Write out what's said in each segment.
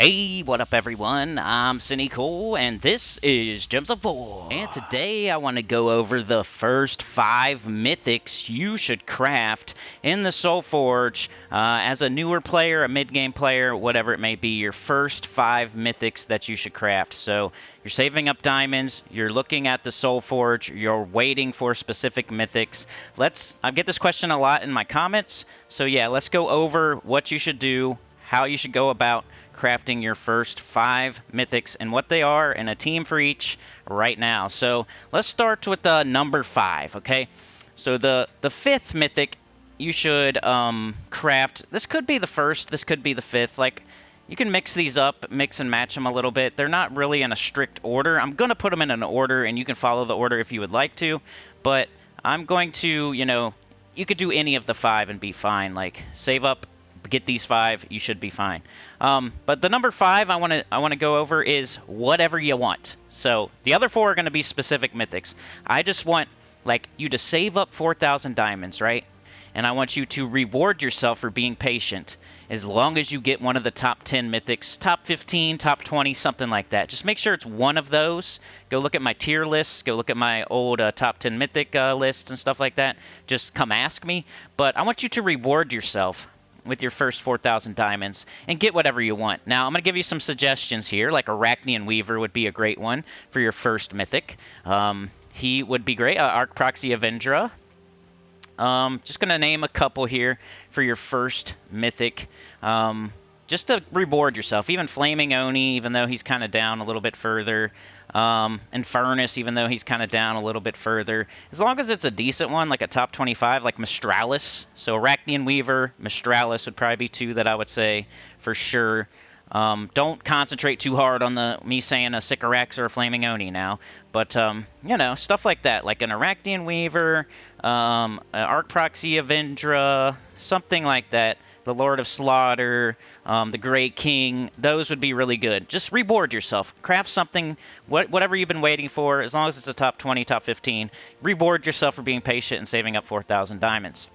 Hey, what up everyone? I'm Sinnycool, and this is Gems of War. And today I want to go over the first 5 mythics you should craft in the Soulforge as a newer player, a mid-game player, whatever it may be, your first 5 mythics that you should craft. So you're saving up diamonds, you're looking at the Soulforge, you're waiting for specific mythics. I get this question a lot in my comments, so yeah, let's go over what you should do, how you should go about crafting your first 5 mythics and what they are, and a team for each right now. So let's start with number 5, okay? So the 5th mythic you should craft. This could be the first, this could be the 5th. Like, you can mix these up, mix and match them a little bit. They're not really in a strict order. I'm going to put them in an order, and you can follow the order if you would like to. But I'm going to, you could do any of the 5 and be fine. Like, save up, get these 5, you should be fine. But the number 5 I want to go over is whatever you want. So the other 4 are going to be specific mythics. I just want you to save up 4,000 diamonds, right? And I want you to reward yourself for being patient as long as you get one of the top 10 mythics, top 15, top 20, something like that. Just make sure it's one of those. Go look at my tier lists. Go look at my old top 10 mythic lists and stuff like that. Just come ask me. But I want you to reward yourself with your first 4,000 diamonds and get whatever you want. Now, I'm going to give you some suggestions here, like Arachnean Weaver would be a great one for your first mythic. He would be great. Arc Proxy Avendra. Just going to name a couple here for your first mythic. Just to reward yourself. Even Flaming Oni, even though he's kind of down a little bit further. Infernus, even though he's kind of down a little bit further. As long as it's a decent one, like a top 25, like Mistralis. So Arachnean Weaver, Mistralis would probably be 2 that I would say for sure. Don't concentrate too hard on me saying a Sycorax or a Flaming Oni now. But, stuff like that. Like an Arachnean Weaver, an Arc Proxy Avendra, something like that. The Lord of Slaughter, the Great King, those would be really good. Just reward yourself. Craft something, whatever you've been waiting for, as long as it's a top 20, top 15. Reward yourself for being patient and saving up 4,000 diamonds.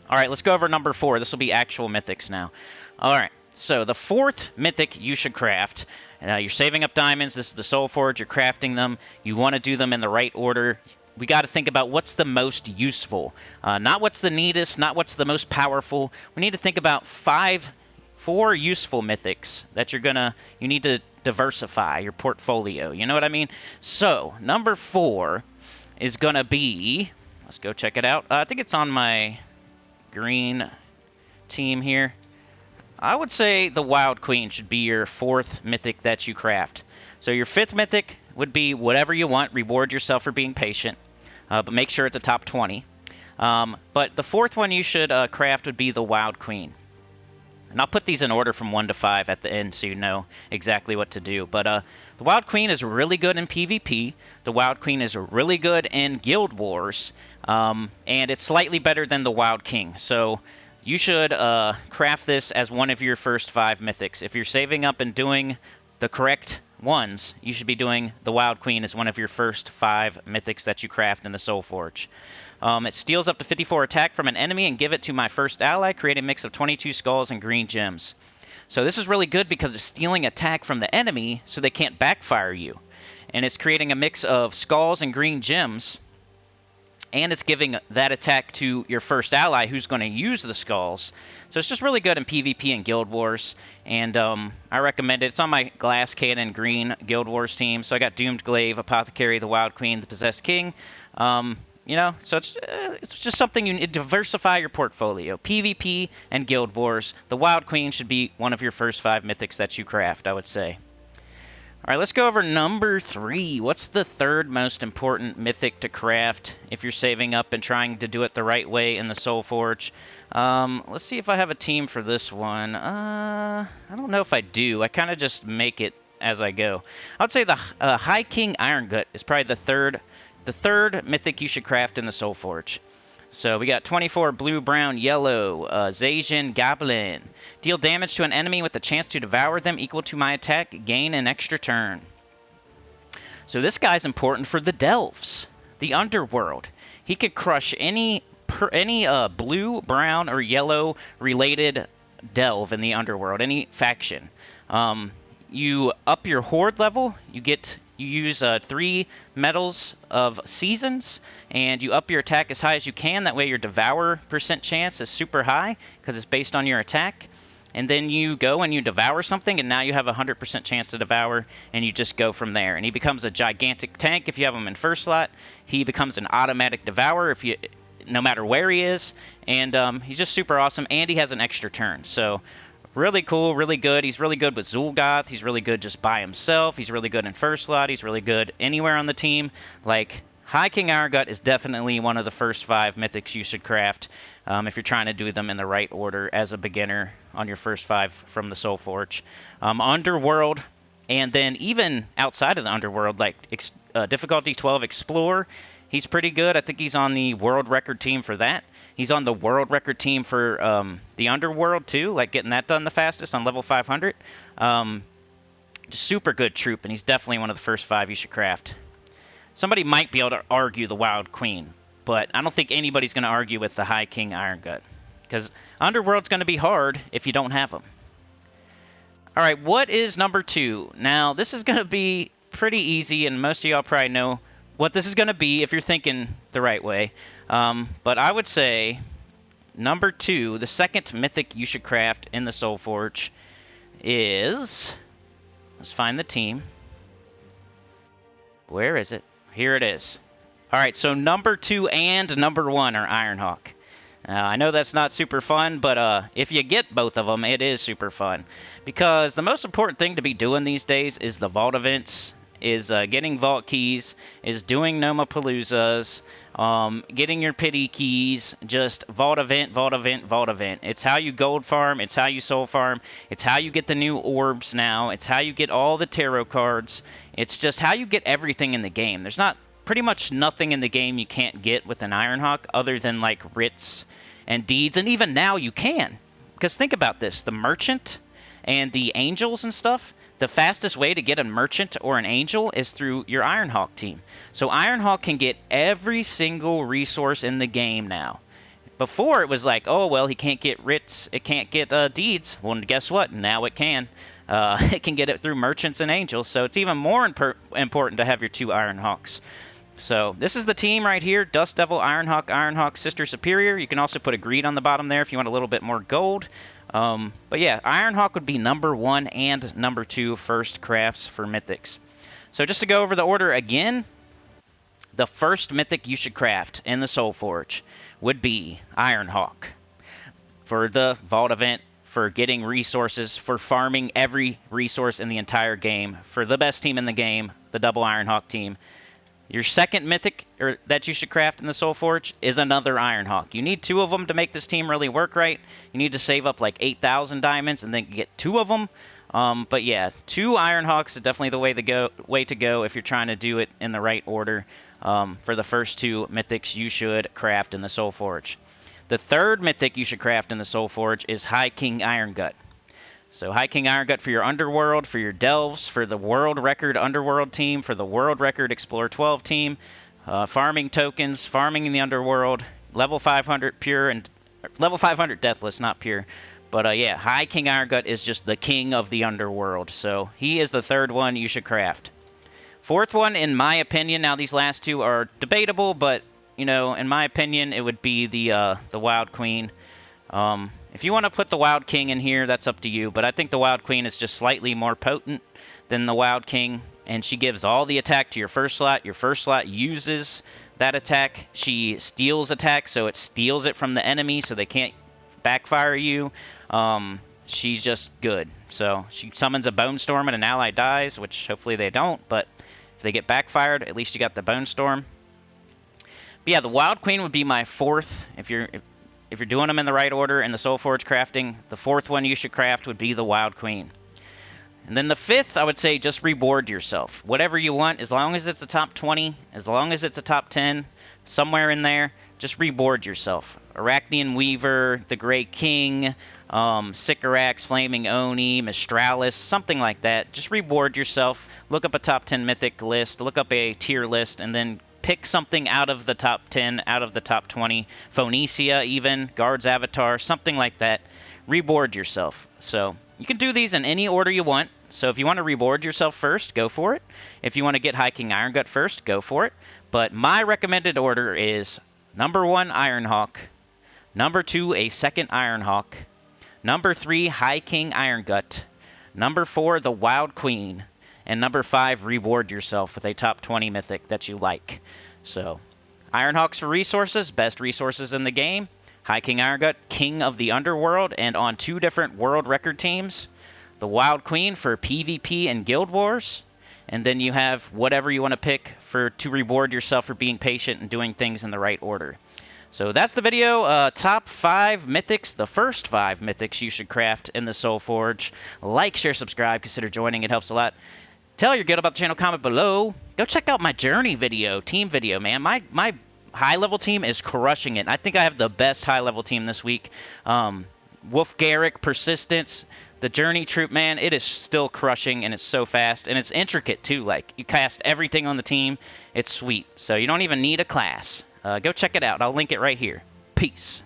All right, let's go over number 4. This will be actual mythics now. All right, so the 4th mythic you should craft. You're saving up diamonds. This is the Soulforge. You're crafting them. You want to do them in the right order. We got to think about what's the most useful. Not what's the neatest, not what's the most powerful. We need to think about 4 useful mythics that you need to diversify your portfolio. You know what I mean? So, number 4 is going to be, let's go check it out. I think it's on my green team here. I would say the Wild Queen should be your 4th mythic that you craft. So your 5th mythic would be whatever you want. Reward yourself for being patient. But make sure it's a top 20. But the 4th one you should craft would be the Wild Queen. And I'll put these in order from 1 to 5 at the end so you know exactly what to do. But the Wild Queen is really good in PvP. The Wild Queen is really good in Guild Wars. And it's slightly better than the Wild King. So you should craft this as one of your first 5 mythics. If you're saving up and doing the correct ones, you should be doing the Wild Queen as one of your first 5 mythics that you craft in the Soulforge. It steals up to 54 attack from an enemy and give it to my first ally, create a mix of 22 skulls and green gems. So this is really good because it's stealing attack from the enemy so they can't backfire you. And it's creating a mix of skulls and green gems, and it's giving that attack to your first ally who's going to use the skulls. So it's just really good in PvP and Guild Wars, and I recommend it. It's on my Glass Cannon Green Guild Wars team, so I got Doomed Glaive, Apothecary, the Wild Queen, the Possessed King. So it's just something you need to diversify your portfolio. PvP and Guild Wars. The Wild Queen should be one of your first 5 mythics that you craft, I would say. All right, let's go over number 3. What's the 3rd most important mythic to craft if you're saving up and trying to do it the right way in the Soulforge? Let's see if I have a team for this one. I don't know if I do. I kind of just make it as I go. I would say the High King Irongut is probably the third mythic you should craft in the Soulforge. So we got 24 blue, brown, yellow, Zacian Goblin. Deal damage to an enemy with a chance to devour them equal to my attack. Gain an extra turn. So this guy's important for the Delves, the Underworld. He could crush any blue, brown, or yellow related delve in the Underworld, any faction. You up your horde level. You use 3 medals of seasons, and you up your attack as high as you can. That way your devour % chance is super high because it's based on your attack. And then you go and you devour something, and now you have a 100% chance to devour, and you just go from there. And he becomes a gigantic tank if you have him in first slot. He becomes an automatic devourer no matter where he is, and he's just super awesome. And he has an extra turn, so really cool, really good. He's really good with Zul'Goth. He's really good just by himself. He's really good in first slot. He's really good anywhere on the team. Like, High King Irongut is definitely one of the first 5 mythics you should craft if you're trying to do them in the right order as a beginner on your first 5 from the Soulforge. Underworld, and then even outside of the Underworld, like difficulty 12 Explore, he's pretty good. I think he's on the world record team for that. He's on the world record team for the Underworld, too, like getting that done the fastest on level 500. Just super good troop, and he's definitely one of the first 5 you should craft. Somebody might be able to argue the Wild Queen, but I don't think anybody's going to argue with the High King Irongut, because Underworld's going to be hard if you don't have him. All right, what is number 2? Now, this is going to be pretty easy, and most of y'all probably know what this is going to be if you're thinking the right way. But I would say number 2, the second mythic you should craft in the Soulforge is... Let's find the team. Where is it? Here it is. All right, so number 2 and number 1 are Ironhawk. I know that's not super fun, but if you get both of them, it is super fun. Because the most important thing to be doing these days is the vault events, is getting vault keys, is doing Nomapaloozas, getting your pity keys, just vault event, vault event, vault event. It's how you gold farm, it's how you soul farm, it's how you get the new orbs now, it's how you get all the tarot cards, it's just how you get everything in the game. There's pretty much nothing in the game you can't get with an Ironhawk other than like writs and deeds, and even now you can. Because think about this, the merchant and the angels and stuff, the fastest way to get a merchant or an angel is through your Ironhawk team. So Ironhawk can get every single resource in the game now. Before it was like, oh, well, he can't get writs, it can't get deeds. Well, guess what? Now it can. It can get it through merchants and angels, so it's even more important to have your 2 Ironhawks. So this is the team right here, Dust Devil, Ironhawk, Ironhawk, Sister Superior. You can also put a greed on the bottom there if you want a little bit more gold. But yeah, Ironhawk would be number 1 and number 2 first crafts for mythics. So just to go over the order again, the first mythic you should craft in the Soulforge would be Ironhawk. For the vault event, for getting resources, for farming every resource in the entire game, for the best team in the game, the double Ironhawk team. Your second mythic that you should craft in the Soulforge is another Ironhawk. You need 2 of them to make this team really work right. You need to save up like 8,000 diamonds and then get 2 of them. But yeah, 2 Ironhawks is definitely the way to go if you're trying to do it in the right order for the first 2 mythics you should craft in the Soulforge. The third mythic you should craft in the Soulforge is High King Irongut. So High King Irongut for your Underworld, for your Delves, for the World Record Underworld team, for the World Record Explorer 12 team, farming tokens, farming in the Underworld, level 500 pure, and level 500 deathless, not pure. But yeah, High King Irongut is just the king of the Underworld, so he is the third one you should craft. Fourth one, in my opinion, now these last 2 are debatable, but, you know, in my opinion, it would be the Wild Queen. If you want to put the Wild King in here, that's up to you, but I think the Wild Queen is just slightly more potent than the Wild King, and she gives all the attack to your first slot. Your first slot uses that attack. She steals attack, so it steals it from the enemy, so they can't backfire you. She's just good. So she summons a Bone Storm and an ally dies, which hopefully they don't, but if they get backfired, at least you got the Bone Storm. But yeah, the Wild Queen would be my 4th, if you're doing them in the right order in the Soulforge crafting. The 4th one you should craft would be the Wild Queen. And then the 5th, I would say just reward yourself. Whatever you want, as long as it's a top 20, as long as it's a top 10, somewhere in there, just reward yourself. Arachnean Weaver, the Grey King, Sycorax, Flaming Oni, Mistralis, something like that. Just reward yourself. Look up a top 10 mythic list, look up a tier list, and then pick something out of the top 10, out of the top 20. Phoenicia even, Guard's Avatar, something like that. reboard yourself. So you can do these in any order you want. So if you want to reboard yourself first, go for it. If you want to get High King Irongut first, go for it. But my recommended order is number 1, Ironhawk. Number 2, a second Ironhawk. Number 3, High King Irongut. Number 4, the Wild Queen. And number 5, reward yourself with a top 20 mythic that you like. So, Ironhawks for resources, best resources in the game. High King Irongut, king of the underworld and on 2 different world record teams. The Wild Queen for PvP and Guild Wars. And then you have whatever you want to pick to reward yourself for being patient and doing things in the right order. So that's the video. Top 5 mythics, the first 5 mythics you should craft in the Soulforge. Like, share, subscribe, consider joining. It helps a lot. Tell your good about the channel, comment below. Go check out my journey video, team video, man. My high-level team is crushing it. I think I have the best high-level team this week. Wolf Garrick, Persistence, the Journey Troop, man, it is still crushing, and it's so fast. And it's intricate, too. Like, you cast everything on the team. It's sweet. So you don't even need a class. Go check it out. I'll link it right here. Peace.